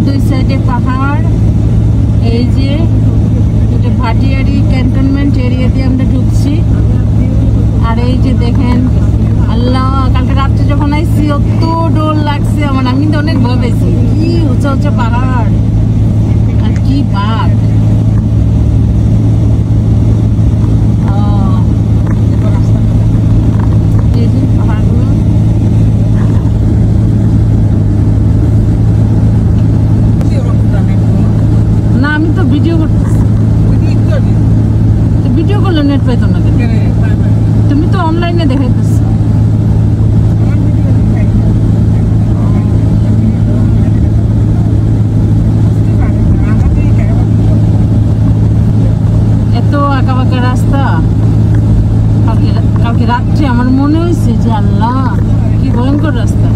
দুই সাইডে পাহাড়। এই যে এটা ভাটিয়ারি ক্যান্টনমেন্ট এরিয়া দিয়ে আমরা ঢুকছি। আর এই যে দেখেন, আল্লাহ, কালকে রাত্রে যখন আইসি অত ডোর লাগছে আমার, আমি তো অনেক ভয় পেয়েছি। কি উঁচা উঁচা পাহাড় আর কি বাঘ। না, আমি তো ভিডিও করতেছি। ভিডিও করলে নেট পাইতো না কেন? তুমি তো অনলাইনে দেখাইতেছ। এত আঁকা বাঁকা রাস্তা। কালকে রাত্রে আমার মনে হয়েছে যে আল্লাহ, কি ভয়ঙ্কর রাস্তা।